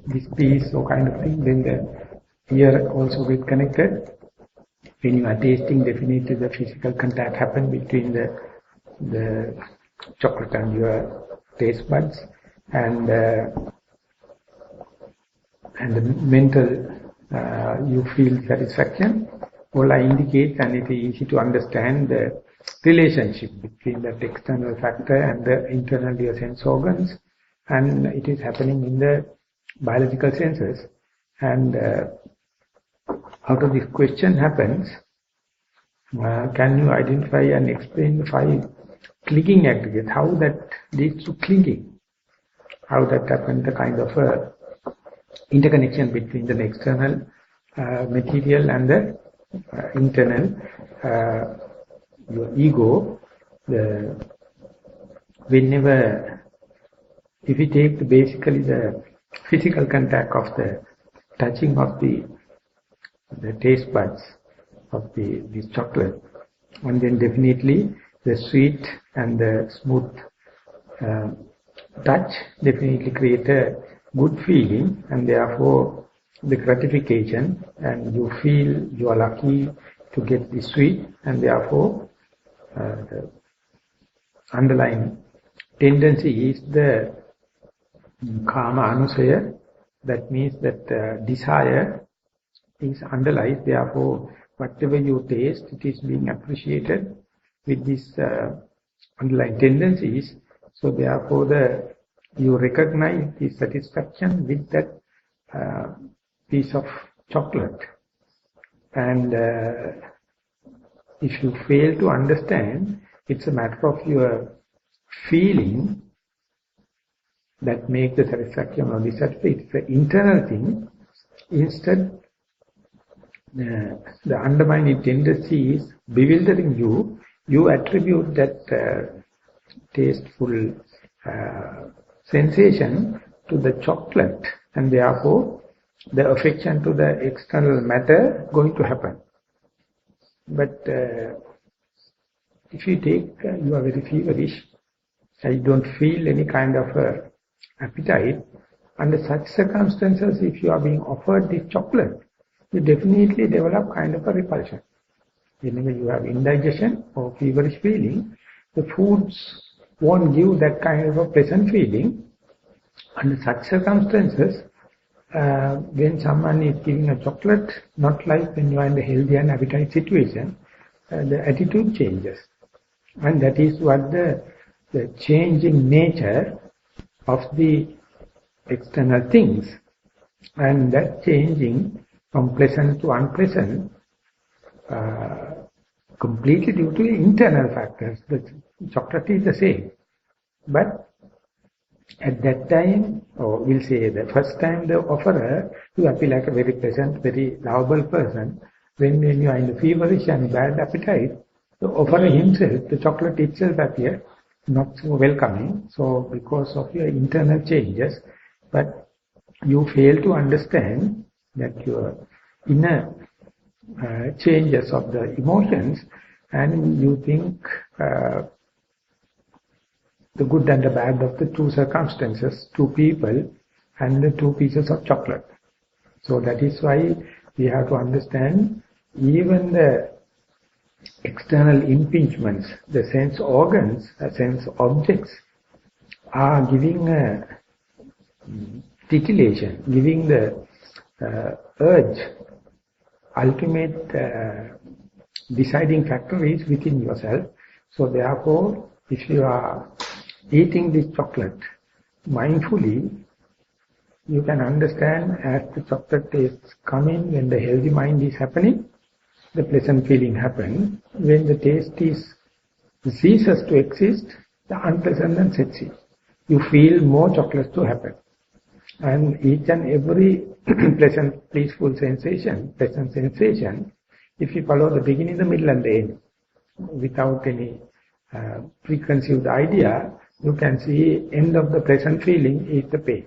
this piece or kind of thing, then the ear also get connected. When you are tasting, definitely the physical contact happen between the chocolate and your taste buds, and the mental, you feel satisfaction. All I indicate, and it is easy to understand the relationship between that external factor and the internal your sense organs, and it is happening in the biological senses. And out of this question happens, can you identify and explain the 5 clinging aggregates, how that leads to clinging, how that happens, the kind of interconnection between the external material and the internal, your ego. Whenever, if you take basically the physical contact of the touching of the taste buds of this chocolate, and then definitely the sweet and the smooth touch definitely create a good feeling, and therefore the gratification, and you feel you are lucky to get the sweet, and therefore the underlying tendency is the kama anusaya. That means that desire is underlies, therefore whatever you taste, it is being appreciated with these underlying tendencies. So therefore you recognize the satisfaction with that piece of chocolate. And if you fail to understand, it's a matter of your feeling that make the satisfaction or dissatisfaction. It's an internal thing. Instead, the undermining tendency is bewildering you. You attribute that tasteful sensation to the chocolate, and therefore the affection to the external matter going to happen. But if you take, you are very feverish, and you don't feel any kind of appetite, under such circumstances, if you are being offered this chocolate, you definitely develop kind of a repulsion. Whenever you have indigestion or feverish feeling, the foods won't give that kind of a pleasant feeling. Under such circumstances, when someone is giving a chocolate, not like when you are in the healthy and appetite situation, the attitude changes. And that is what the changing nature of the external things, and that changing from pleasant to unpleasant, completely due to internal factors. The chocolate is the same, but at that time, or we'll say the first time the offerer, you appear like a very pleasant, very lovable person. When you are in the feverish and bad appetite, the offerer himself, the chocolate itself appears not so welcoming. So because of your internal changes, but you fail to understand that your inner changes of the emotions, and you think the good and the bad of the two circumstances, two people and the two pieces of chocolate. So that is why we have to understand even the external impingements, the sense organs, sense objects are giving a titillation, giving the urge. Ultimate deciding factor is within yourself. So therefore, if you are eating this chocolate mindfully, you can understand as the chocolate tastes come in, when the healthy mind is happening, the pleasant feeling happens. When the taste ceases to exist, the unpleasantness sets in. You feel more chocolates to happen. And each and every pleasant, peaceful sensation, pleasant sensation, if you follow the beginning, the middle and the end, without any preconceived idea, you can see end of the pleasant feeling is the pain.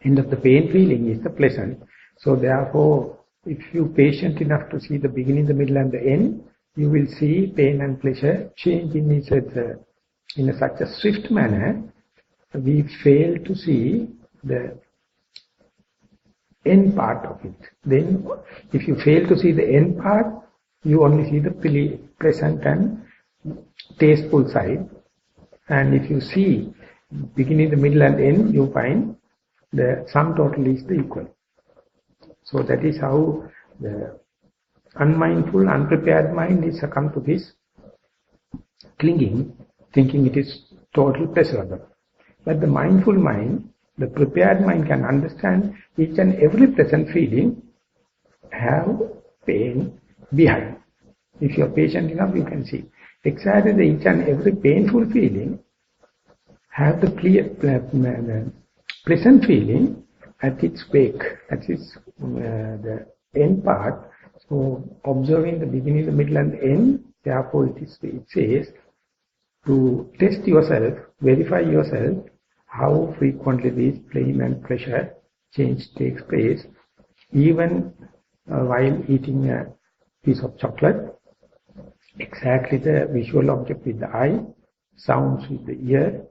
End of the pain feeling is the pleasant. So therefore, if you patient enough to see the beginning, the middle and the end, you will see pain and pleasure change in such a swift manner, we fail to see the end part of it. Then, if you fail to see the end part, you only see the pleasant and tasteful side. And if you see beginning, the middle and end, you find the sum total is the equal. So that is how the unmindful, unprepared mind is succumb to this clinging, thinking it is total pleasurable. But the mindful mind, the prepared mind can understand each and every present feeling have pain behind. If you are patient enough, you can see. Exactly the each and every painful feeling have the present feeling at its wake, at its the end part. So observing the beginning, the middle and the end, therefore it says to test yourself, verify yourself, how frequently this pain and pleasure change takes place, even while eating a piece of chocolate. Exactly the visual object with the eye, sounds with the ear,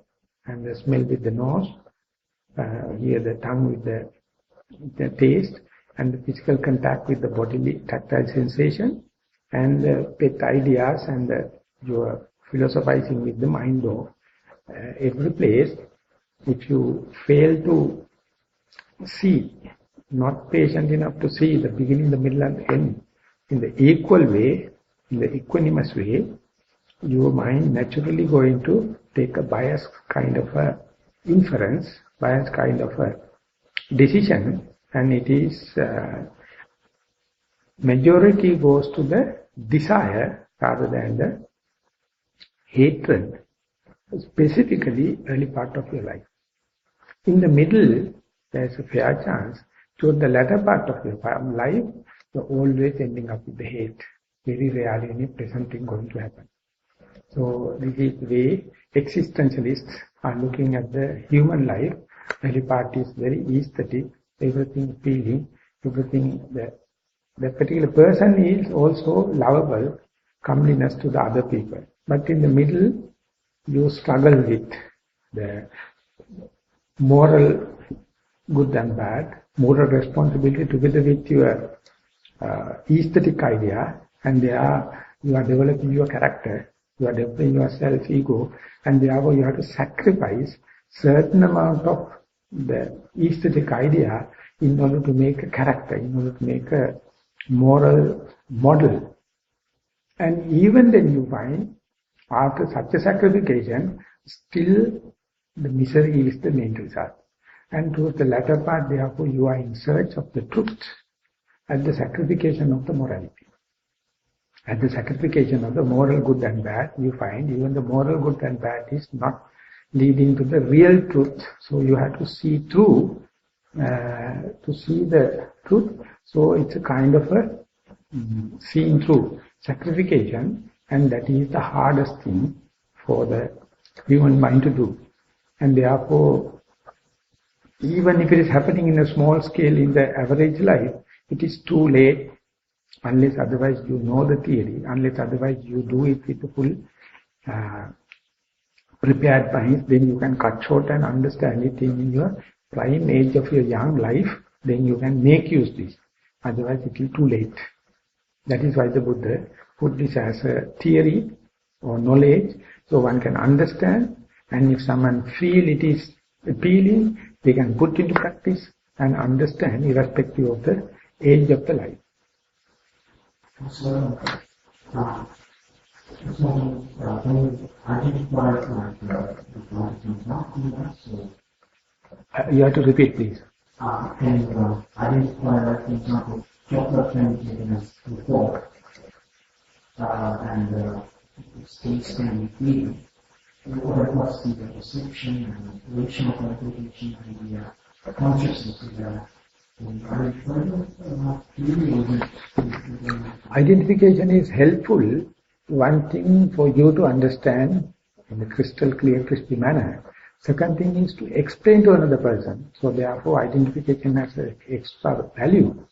and the smell with the nose, here the tongue with the taste, and the physical contact with the bodily tactile sensation, and the pet ideas and your philosophizing with the mind of every place. If you fail to see, not patient enough to see the beginning, the middle and the end in the equal way, in the equanimous way, your mind naturally going to take a biased kind of a inference, biased kind of a decision, and it is majority goes to the desire rather than the hatred, specifically early part of your life. In the middle, there is a fair chance. Toward the latter part of your life, you're always ending up with the hate. Very rarely any pleasant thing going to happen. So this is the way existentialists are looking at the human life. Early part is very aesthetic, everything feeling, everything. The particular person is also lovable, comeliness to the other people. But in the middle, you struggle with the moral good and bad, moral responsibility together with your aesthetic idea, and you are developing your character, you are developing your self-ego, and therefore you have to sacrifice certain amount of the aesthetic idea in order to make a character, in order to make a moral model. And even then you find, after such a sacrification, still the misery is the main result. And towards the latter part, therefore, you are in search of the truth at the sacrification of the morality. At the sacrification of the moral good and bad, you find even the moral good and bad is not leading to the real truth. So you have to see through, to see the truth. So it's a kind of a seeing through sacrification, and that is the hardest thing for the human mind to do. And therefore, even if it is happening in a small scale in the average life, it is too late, unless otherwise you know the theory, unless otherwise you do it with the full prepared mind, then you can cut short and understand it in your prime age of your young life, then you can make use this. Otherwise it is too late. That is why the Buddha put this as a theory or knowledge, so one can understand, and if someone feel it is appealing, they can put into practice and understand irrespective of the age of the life. So, you have to repeat, please. Identify, for example, chocolate can be taken as before, and states can be feeling. What must be the perception and relational qualification and the consciousness of that? Identification is helpful, one thing for you to understand in a crystal clear, crispy manner. Second thing is to explain to another person. So therefore identification has an extra value.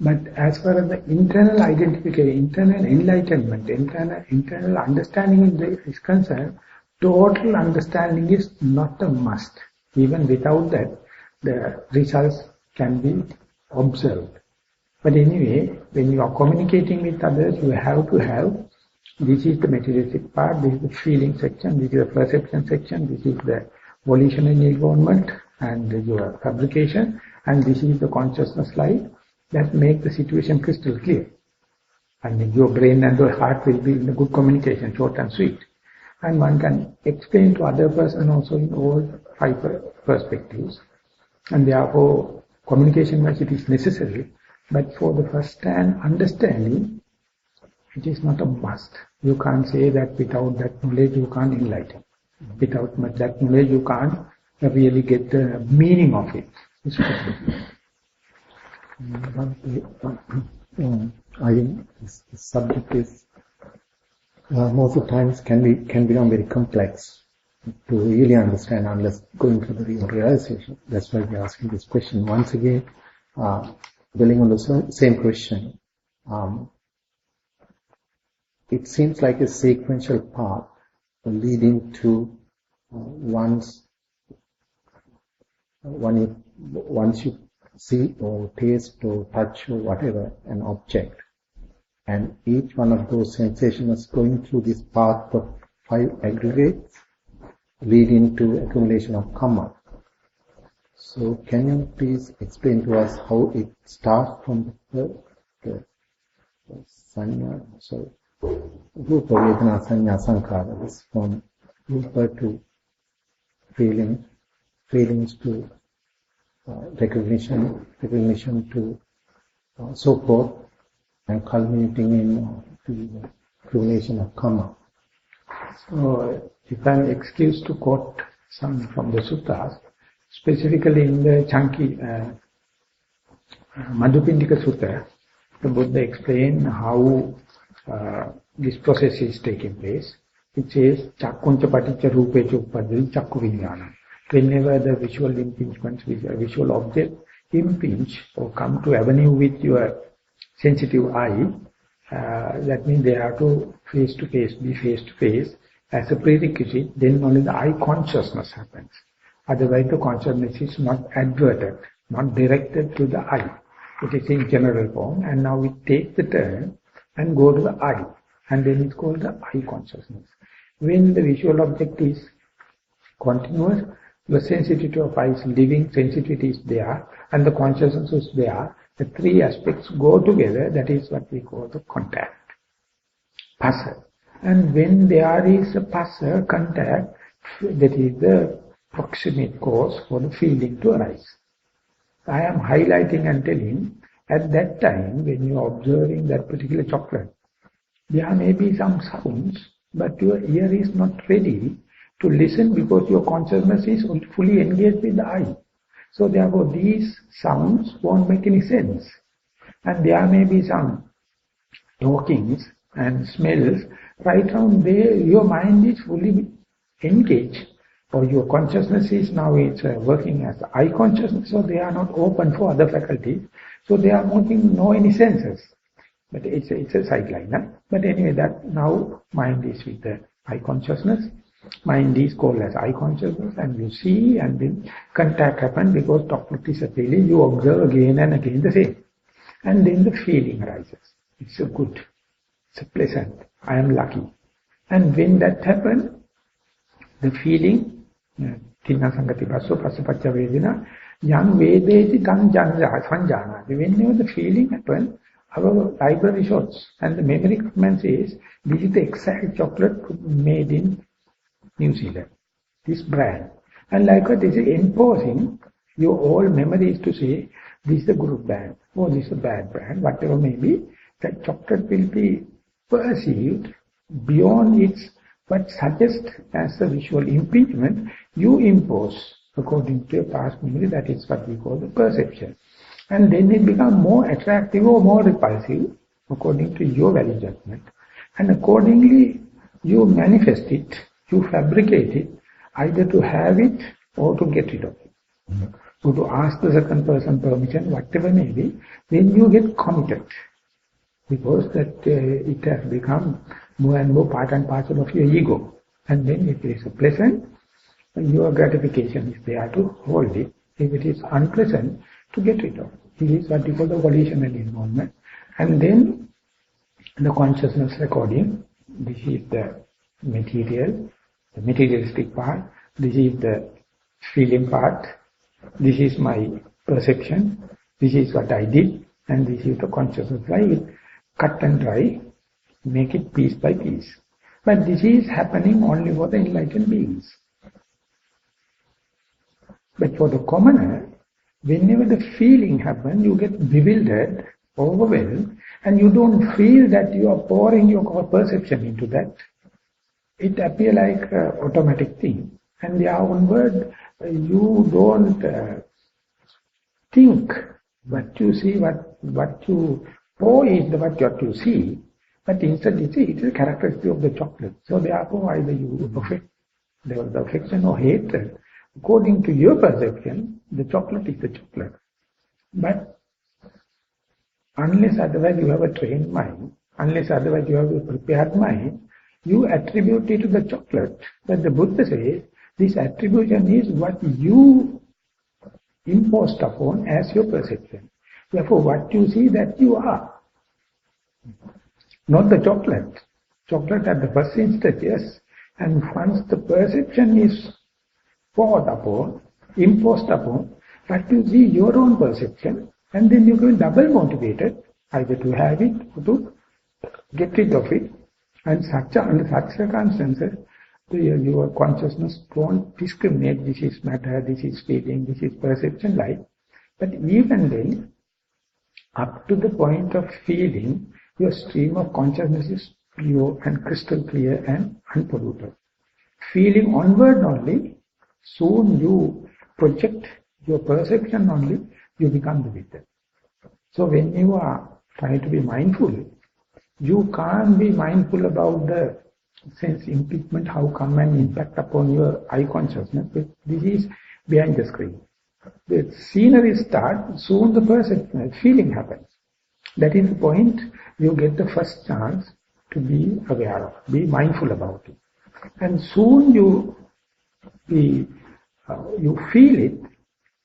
But as far as the internal identification, internal enlightenment, internal understanding is concerned, total understanding is not a must. Even without that, the results can be observed. But anyway, when you are communicating with others, you have to have, this is the materialistic part, this is the feeling section, this is the perception section, this is the volitional involvement and your fabrication, and this is the consciousness light that make the situation crystal clear. And your brain and your heart will be in a good communication, short and sweet. And one can explain to other person also in all 5 perspectives. And therefore, communication-wise it is necessary. But for the first-hand understanding, it is not a must. You can't say that without that knowledge you can't enlighten. Without that knowledge you can't really get the meaning of it. I think this subject is most of the times can become very complex to really understand unless going through the real realization. That's why we're asking this question once again. Building on the same question, it seems like a sequential path leading to once you see or taste or touch or whatever an object, and each one of those sensations is going through this path of 5 aggregates leading to accumulation of karma. So can you please explain to us how it starts from the sanya, so rupa, vedana, sanya, sankhara, this from rupa to feelings to recognition to so forth, and culminating in the accumulation of karma. So, if I am excused to quote some from the suttas, specifically in the chunky Madhupindika Sutta, the Buddha explained how this process is taking place. It says, Chakkuncha paticca rupecha uppadhi chakku vijnana. Whenever the visual impingements, visual object impinge or come to avenue with your sensitive eye, that means they have to be face to face as a prerequisite, then only the eye consciousness happens. Otherwise the consciousness is not adverted, not directed to the eye. It is in general form, and now we take the turn and go to the eye, and then it's called the eye consciousness. When the visual object is continuous, the sensitivity of eye is living, sensitivity is there, and the consciousness is there. The 3 aspects go together, that is what we call the contact, phassa. And when there is a phassa, contact, that is the proximate cause for the feeling to arise. I am highlighting and telling, at that time when you are observing that particular chocolate, there may be some sounds, but your ear is not ready to listen because your consciousness is fully engaged with the eye. So therefore these sounds won't make any sense. And there may be some talkings and smells, right around there your mind is fully engaged, or your consciousness is now working as the eye consciousness, so they are not open for other faculties, so they are making no any senses. But it's a sideline. Huh? But anyway, that now mind is with the eye consciousness. Mind is called as eye consciousness, and you see, and then contact happens because chocolate is a feeling. You observe again and again the same, and then the feeling arises. It's a good, it's a pleasant. I am lucky, and when that happens, the feeling. Tinna sangati basso pasapacca vedana yang vedeti tan sanjana. Whenever the feeling happens, our library shows and the memory comment says, this is the exact chocolate made in New Zealand, this brand. And likewise, this is imposing your old memories to say, this is a good brand, or this is a bad brand, whatever may be, that chocolate will be perceived beyond its but suggest as a visual impingement, you impose according to your past memory. That is what we call the perception. And then it becomes more attractive or more repulsive according to your value judgment. And accordingly, you manifest it, you fabricate it, either to have it or to get rid of it. So to ask the second person permission, whatever may be, then you get committed. Because that it has become more and more part and parcel of your ego. And then if it is pleasant, your gratification is there to hold it. If it is unpleasant, to get rid of. This is what we call the volitional involvement. And then the consciousness recording. This is the materialistic part. This is the feeling part. This is my perception. This is what I did. And this is the consciousness. Right? Cut and dry. Make it piece by piece. But this is happening only for the enlightened beings. But for the commoner, whenever the feeling happens, you get bewildered, overwhelmed, and you don't feel that you are pouring your perception into that. It appears like an automatic thing. And the onward, you don't think what you see, what you pour is what you see, but instead it is a characteristic of the chocolate. So therefore either you affect the affection or hatred. According to your perception, the chocolate is the chocolate. But unless otherwise you have a trained mind, unless otherwise you have a prepared mind, you attribute it to the chocolate. But the Buddha says, this attribution is what you imposed upon as your perception. Therefore, what you see, that you are. Not the chocolate. Chocolate at the first instance, yes. And once the perception is poured upon, imposed upon, but you see your own perception, and then you can double motivated, either to have it or to get rid of it. And under such circumstances, your consciousness won't discriminate, this is matter, this is feeling, this is perception, like. But even then, up to the point of feeling, your stream of consciousness is pure and crystal clear and unpolluted. Feeling onward only, soon you project your perception only, you become the victim. So when you are trying to be mindful, you can't be mindful about the sense impeachment, how come and impact upon your eye consciousness. This is behind the screen. The scenery starts, soon the perception, feeling happens. That is the point you get the first chance to be aware of, be mindful about it. And soon you feel it.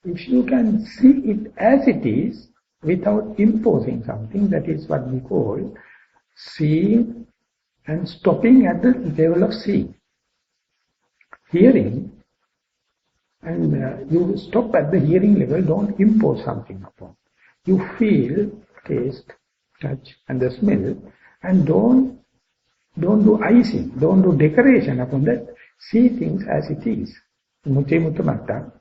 If you can see it as it is, without imposing something, that is what we call seeing and stopping at the level of seeing. Hearing, and you stop at the hearing level, don't impose something upon. You feel, taste, touch and the smell, and don't do icing, don't do decoration upon that. See things as it is. Muche mutamatta.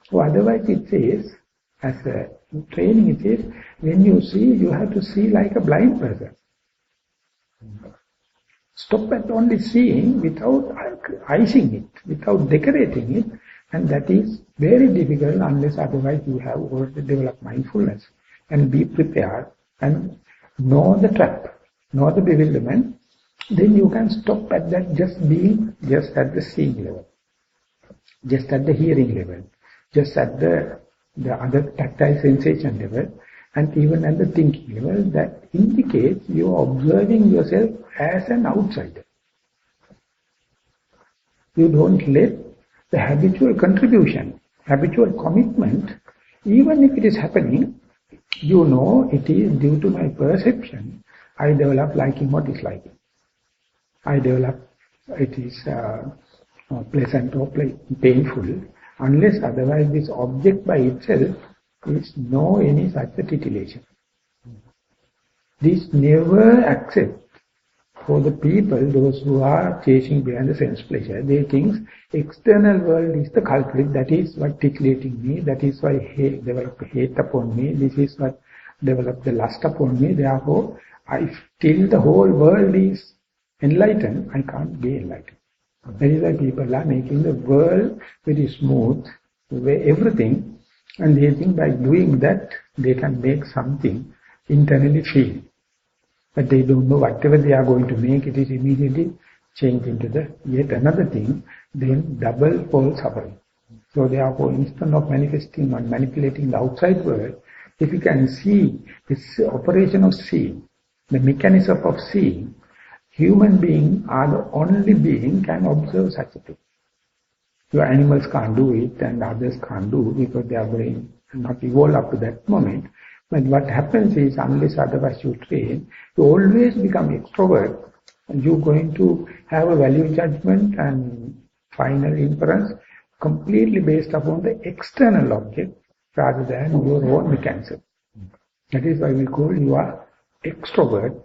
So otherwise it says, as a training it says, when you see, you have to see like a blind person. Stop at only seeing without icing it, without decorating it, and that is very difficult unless otherwise you have already developed mindfulness and be prepared and know the trap, know the bewilderment. Then you can stop at that just being just at the seeing level, just at the hearing level, just at the other tactile sensation level, and even at the thinking level. That indicates you are observing yourself as an outsider. You don't let the habitual contribution, habitual commitment, even if it is happening, you know it is due to my perception. I develop liking or disliking. I develop it is pleasant or painful. Unless otherwise this object by itself is no any such a titillation. This never accept for the people, those who are chasing behind the sense pleasure. They think external world is the culprit, that is what titillating me, that is why develop hate upon me, this is what develop the lust upon me. Therefore, till the whole world is enlightened, I can't be enlightened. That is why people are making the world very smooth, everything, and they think by doing that they can make something internally feel. But they don't know whatever they are going to make, it is immediately changed into the yet another thing, then double fall suffering. So therefore, instead of manifesting or manipulating the outside world, if you can see this operation of seeing, the mechanism of seeing, human beings are the only being can observe such a thing. Your animals can't do it and others can't do because their brain not evolved up to that moment. But what happens is, unless otherwise you train, you always become extrovert. And you're going to have a value judgment and final inference completely based upon the external object rather than your own mechanism. That is why we call you are extrovert.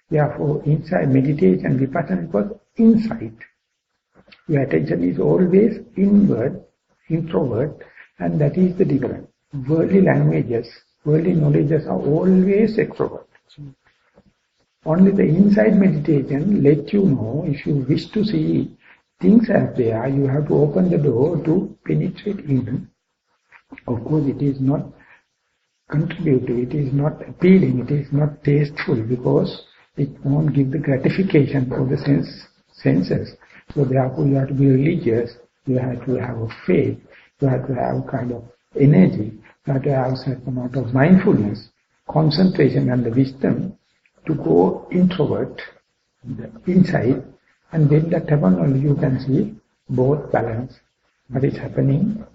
Therefore, inside meditation, vipassana was insight. Your attention is always inward, introvert, and that is the difference. Worldly languages, worldly knowledges are always extrovert. Only the inside meditation let you know, if you wish to see things as they are, you have to open the door to penetrate in. Of course, it is not contributive, it is not appealing, it is not tasteful because it won't give the gratification for the senses. So therefore you have to be religious, you have to have a faith, you have to have kind of energy, you have to have a certain amount of mindfulness, concentration and the wisdom to go introvert, inside, and when that happens only you can see both balance. What is happening,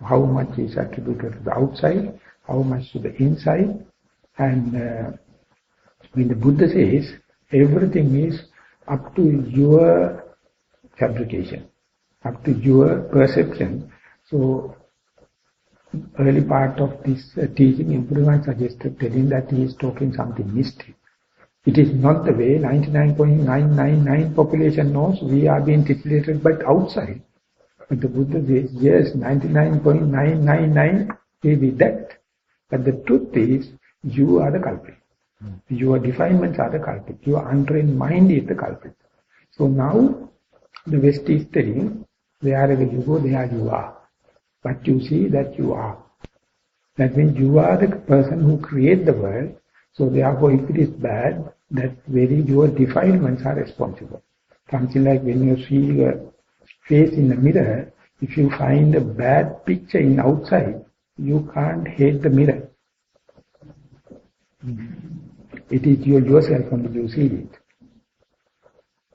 how much is attributed to the outside, how much to the inside, and when the Buddha says, everything is up to your fabrication, up to your perception. So, early part of this teaching, everyone suggested telling that he is talking something mystic. It is not the way 99.999 population knows we are being titillated by outside. But the Buddha says, yes, 99.999 may be that. But the truth is, you are the culprit. Your defilements are the culprit. Your untrained mind is the culprit. So now, the West is telling, wherever you go, there you are. But you see that you are. That means you are the person who creates the world. So therefore, if it is bad, that very your defilements are responsible. Something like when you see your face in the mirror, if you find a bad picture in outside, you can't hate the mirror. It is yourself only you see it.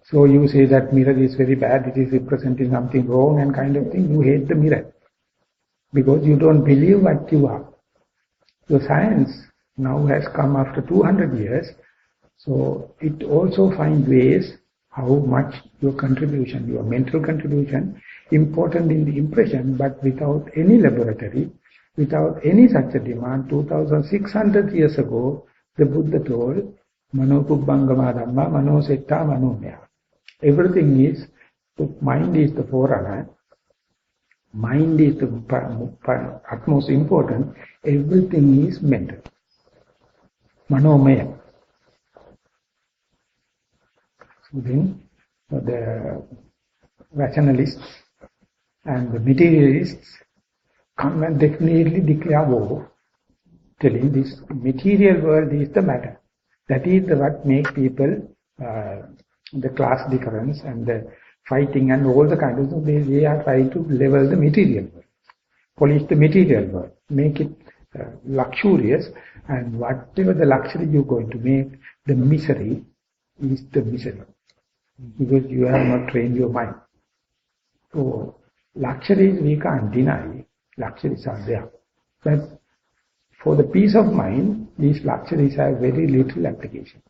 So you say that mirror is very bad, it is representing something wrong and kind of thing, you hate the mirror. Because you don't believe what you are. So science now has come after 200 years, so it also finds ways how much your contribution, your mental contribution, important in the impression, but without any laboratory, without any such a demand. 2600 years ago, the Buddha told, Mano Pubbangama Dhamma, Mano Setta, Mano Maya. Everything is, the mind is the forerunner, mind is the utmost important, everything is mental. Manomaya. So then, the rationalists and the materialists come and definitely declare war, telling this material world is the matter. That is what makes people, the class difference and the fighting and all the kind of stuff, they are trying to level the material world, polish the material world, make it luxurious, and whatever the luxury you're going to make, the misery is the misery. Because you have not trained your mind. So, luxuries we can't deny, luxuries are there. But for the peace of mind, these luxuries have very little application.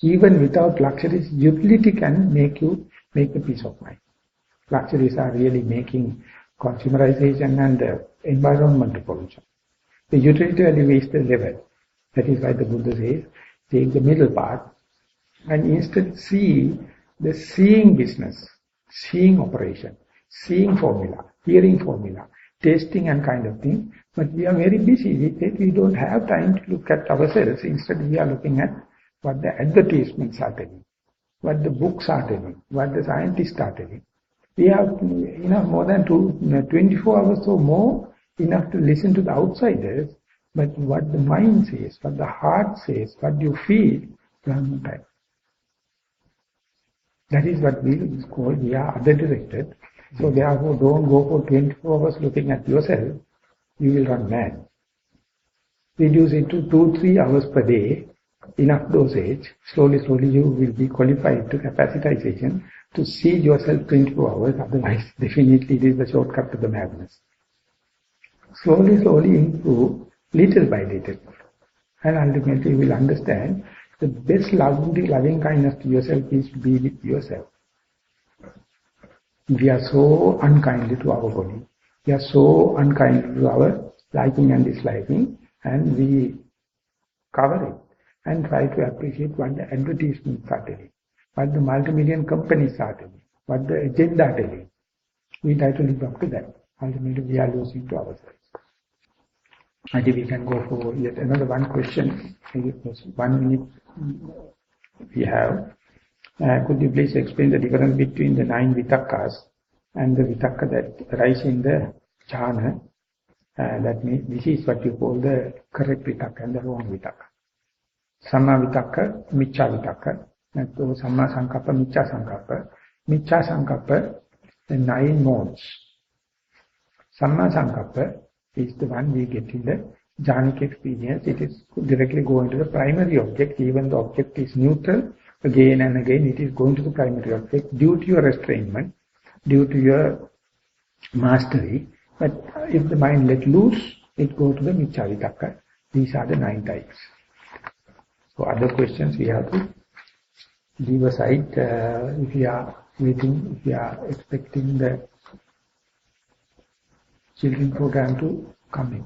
Even without luxuries, utility can make the peace of mind. Luxuries are really making consumerization and environmental pollution. The utility value is the level. That is why the Buddha says, take the middle part and instead see the seeing business, seeing operation, seeing formula, hearing formula, tasting and kind of thing. But we are very busy. We don't have time to look at ourselves. Instead we are looking at what the advertisements are telling, what the books are telling, what the scientists are telling. We have more than 24 hours or more enough to listen to the outsiders, but what the mind says, what the heart says, what you feel, you have no time. That is what we call, we are other directed. So therefore don't go for 24 hours looking at yourself, you will run mad. Reduce it to 2-3 hours per day, enough dosage, slowly you will be qualified to capacitization, to see yourself 24 hours, otherwise definitely it is the shortcut to the madness. Slowly, slowly improve, little by little. And ultimately you will understand the best loving kindness to yourself is to be with yourself. We are so unkindly to our body. We are so unkind to our liking and disliking, and we cover it and try to appreciate what the advertisements are telling, what the multi-million companies are telling, what the agenda are telling. We try to live up to that. Ultimately we are losing to ourselves. I think we can go for yet another one question. 1 minute we have. Could you please explain the difference between the 9 vitakkas and the vitakka that arise in the jhana? That means this is what you call the correct vitakka and the wrong vitakka. Samma vitakka, miccha vitakka. So samma sankappa, miccha sankappa. Miccha sankappa, the 9 modes. Samma sankappa is the one we get in the jhanic experience. It is directly going to the primary object, even the object is neutral. Again and again it is going to the primary object due to your restrainment, due to your mastery. But if the mind let loose, it goes to the miccha vitakka. These are the 9 types. So other questions we have to leave aside if we are waiting, if we are expecting the children program to come in.